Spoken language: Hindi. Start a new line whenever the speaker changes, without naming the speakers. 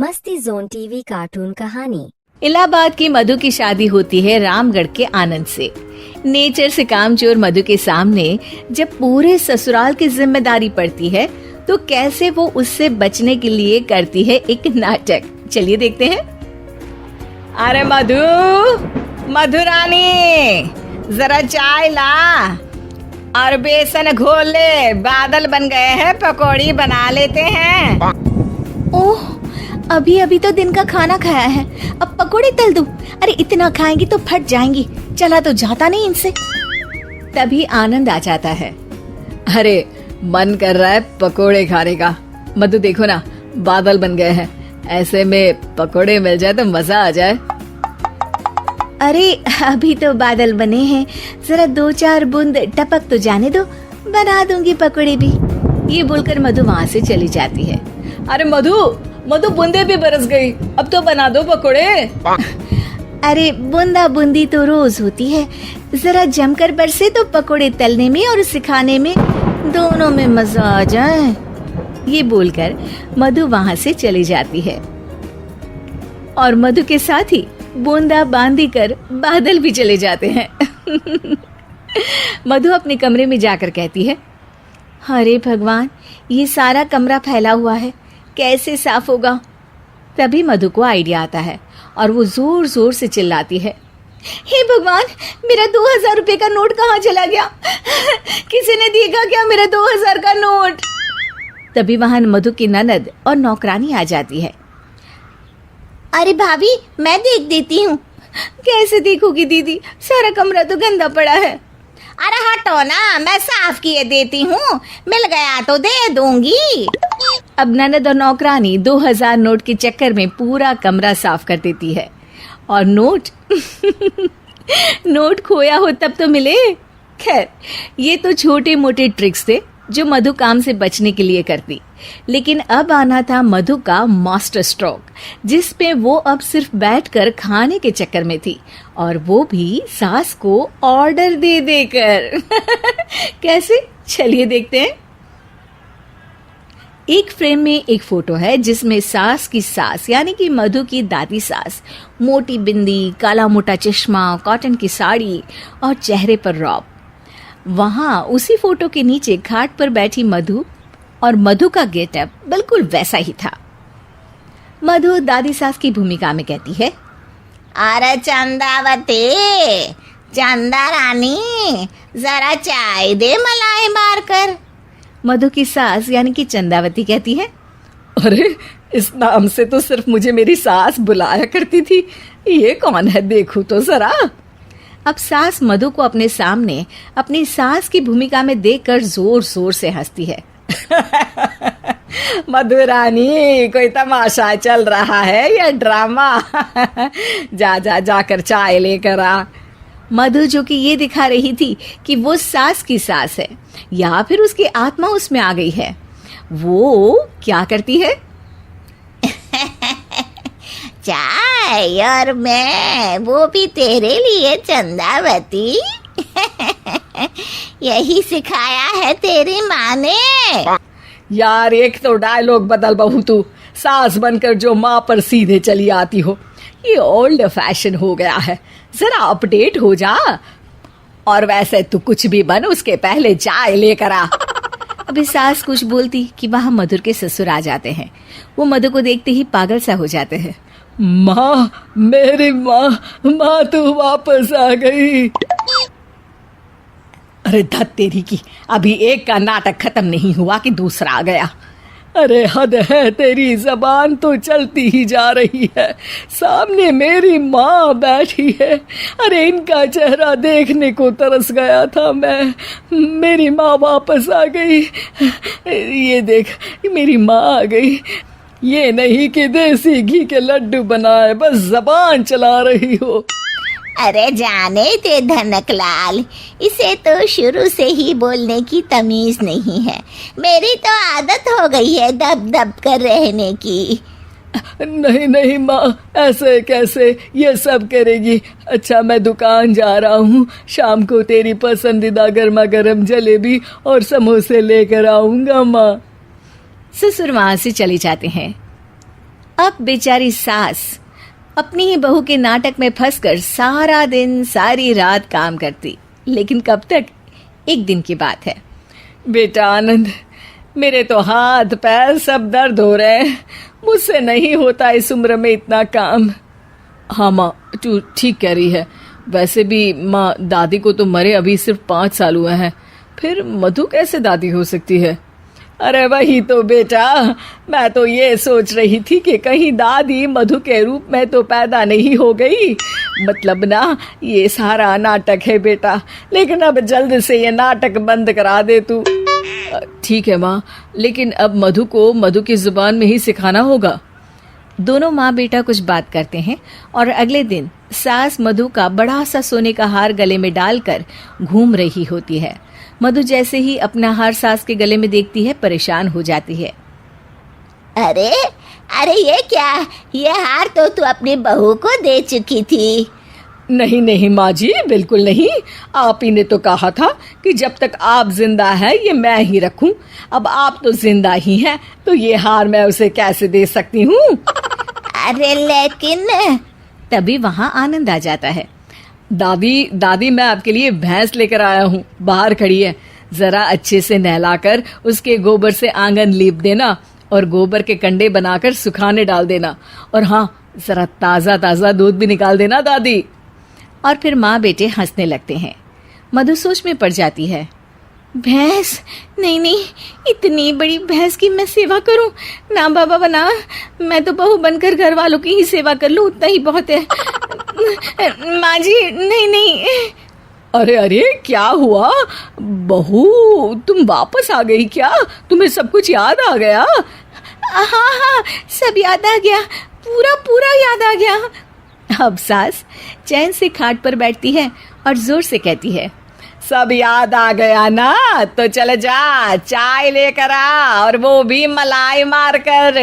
मस्ती जोन टीवी कार्टून कहानी।
इलाहाबाद की मधु की शादी होती है रामगढ़ के आनंद से। नेचर से कामचोर मधु के सामने जब पूरे ससुराल की जिम्मेदारी पड़ती है तो कैसे वो उससे बचने के लिए करती है एक नाटक। चलिए देखते हैं। अरे मधु रानी, जरा चाय ला और बेसन घोल ले, बादल बन गए हैं, पकौड़ी बना लेते हैं। ओह, अभी अभी तो दिन का खाना खाया है, अब पकोड़े तल दूं? अरे इतना खाएंगी तो फट जाएंगी, चला तो जाता नहीं इनसे। तभी आनंद आ जाता है। अरे मन कर रहा है पकोड़े खाने का। मधु देखो ना, बादल बन गए हैं, ऐसे में पकोड़े मिल जाए तो मजा आ जाए। अरे अभी तो बादल बने हैं, जरा 2-4 बूंद टपक तो जाने दो, बना दूंगी पकोड़े भी। ये बोलकर मधु वहाँ से चली जाती है। अरे मधु बूंदे भी बरस गई, अब तो बना दो पकोड़े। अरे बूंदा बूंदी तो रोज होती है, जरा जमकर बरसे तो पकोड़े तलने में और सिखाने में दोनों में मजा आ जाए। ये बोलकर मधु वहाँ से चली जाती है और मधु के साथ ही बूंदा बांदी कर बादल भी चले जाते हैं। मधु अपने कमरे में जाकर कहती है, अरे भगवान, ये सारा कमरा फैला हुआ है, कैसे साफ होगा? तभी मधु को आइडिया आता है और वो जोर जोर से चिल्लाती है, हे भगवान, मेरा 2000 रुपए का नोट कहाँ चला गया? किसी ने देखा क्या मेरा 2000 का नोट? तभी वहां मधु की ननद और नौकरानी आ जाती है। अरे भाभी, मैं देख देती हूँ। कैसे देखोगी दीदी, सारा कमरा तो गंदा पड़ा है। अरे हटो ना, मैं साफ किए देती हूँ, मिल गया तो दे दूंगी। अब ननद और नौकरानी 2000 नोट के चक्कर में पूरा कमरा साफ कर देती है और नोट नोट खोया हो तब तो मिले। खैर, ये तो छोटे मोटे ट्रिक्स थे जो मधु काम से बचने के लिए करती, लेकिन अब आना था मधु का मास्टर स्ट्रोक, जिस पे वो अब सिर्फ बैठकर खाने के चक्कर में थी, और वो भी सास को ऑर्डर दे देकर। कैसे? चलिए देखते हैं। एक फ्रेम में एक फोटो है जिसमें सास की सास यानी कि मधु की दादी सास, मोटी बिंदी, काला मोटा चश्मा, कॉटन की साड़ी और चेहरे पर रौब। वहां उसी फोटो के नीचे खाट पर बैठी मधु, और मधु का गेटअप बिल्कुल वैसा ही था। मधु दादी सास की भूमिका में कहती है, अरे चंदावती, चंदा रानी, जरा चाय दे मलाई मारकर। मधु की सास यानी कि चंदावती कहती है, अरे इस नाम से तो सिर्फ मुझे मेरी सास बुलाया करती थी, ये कौन है देखूं तो जरा। अब सास मधु को अपने सामने अपनी सास की भूमिका में देखकर जोर जोर से हंसती है। मधु रानी, कोई तमाशा चल रहा है या ड्रामा? जाकर चाय लेकर आ। मधु जो कि ये दिखा रही थी कि वो सास की सास है या फिर उसकी आत्मा उसमें आ गई है, वो क्या करती है? चाय और मैं, वो भी तेरे लिए चंदावती। यही सिखाया है तेरी माँ ने। यार, एक तो डायलॉग बदल बहू, तू सास बनकर जो माँ पर सीधे चली आती हो, ये ओल्ड फैशन हो गया है, जरा अपडेट हो जा। और वैसे तू कुछ भी बन, उसके पहले चाय लेकर आ। अभी सास कुछ बोलती कि वहां मधुर के ससुर आ जाते हैं। वो मधु को देखते ही पागल सा हो जाते हैं। माँ, मेरी माँ तू वापस आ गई। अरे धत तेरी की, अभी एक का नाटक खत्म नहीं हुआ कि दूसरा आ गया। अरे हद है तेरी, जबान तो चलती ही जा रही है, सामने मेरी माँ बैठी है। अरे इनका चेहरा देखने को तरस गया था मैं। मेरी माँ वापस आ गई, ये देख मेरी माँ आ गई। ये नहीं कि देसी घी के लड्डू बनाए, बस जबान चला रही हो। अरे जाने दे धनकलाल, इसे तो शुरू से ही बोलने की तमीज नहीं है। मेरी तो आदत हो गई है दब दब कर रहने की। नहीं माँ, ऐसे कैसे, ये सब करेगी। अच्छा, मैं दुकान जा रहा हूँ, शाम को तेरी पसंदीदा गर्मा गर्म जलेबी और समोसे लेकर आऊंगा माँ। ससुर वहां से चले जाते हैं। अब बेचारी सास अपनी ही बहू के नाटक में फंसकर सारा दिन सारी रात काम करती। लेकिन कब तक? एक दिन की बात है।
बेटा आनंद, मेरे तो हाथ पैर सब दर्द हो रहे हैं, मुझसे नहीं होता इस उम्र में इतना काम। हाँ माँ, तू ठीक कह रही है। वैसे भी माँ, दादी को तो मरे अभी सिर्फ 5 साल हुए हैं, फिर मधु कैसे दादी हो सकती है? अरे वही तो बेटा, मैं तो ये सोच रही थी कि कहीं दादी मधु के रूप में तो पैदा नहीं हो गई। मतलब ना, ये सारा नाटक है बेटा, लेकिन अब जल्द से ये नाटक बंद करा दे तू। ठीक है माँ, लेकिन अब मधु को मधु की जुबान में ही सिखाना होगा।
दोनों माँ बेटा कुछ बात करते हैं और अगले दिन सास मधु का बड़ा सा सोने का हार गले में डालकर घूम रही होती है। मधु जैसे ही अपना हार सास के गले में देखती है, परेशान हो जाती है।
अरे अरे, ये क्या? ये हार तो तू अपनी बहू को दे चुकी थी।
नहीं नहीं माँ जी, बिल्कुल नहीं। आप ही ने तो कहा था कि जब तक आप जिंदा है ये मैं ही रखूं। अब आप तो जिंदा ही हैं, तो ये हार मैं उसे कैसे दे सकती हूँ?
अरे लेकिन
तभी वहाँ आनंद आ जाता है।
दादी, मैं आपके लिए भैंस लेकर आया हूँ, बाहर खड़ी है। जरा अच्छे से नहलाकर उसके गोबर से आंगन लीप देना और गोबर के कंडे बनाकर सुखाने डाल देना। और हाँ, जरा ताज़ा ताज़ा दूध भी निकाल देना दादी।
और फिर माँ बेटे हंसने लगते हैं। मधु सोच में पड़ जाती है। भैंस? नहीं नहीं, इतनी बड़ी भैंस की मैं सेवा करूं? ना बाबा बना, मैं तो बहू बनकर घर वालों की ही सेवा कर लूं, उतना ही बहुत है। माँ जी, नहीं नहीं।
अरे अरे, क्या हुआ बहू, तुम वापस आ गई क्या? तुम्हें सब कुछ याद आ गया?
हाँ हाँ, सब याद आ गया, पूरा पूरा याद आ गया। अब सास चैन से खाट पर बैठती है और जोर से कहती है,
सब याद आ गया ना? तो चल जा, चाय लेकर आ, और वो भी मलाई मार कर।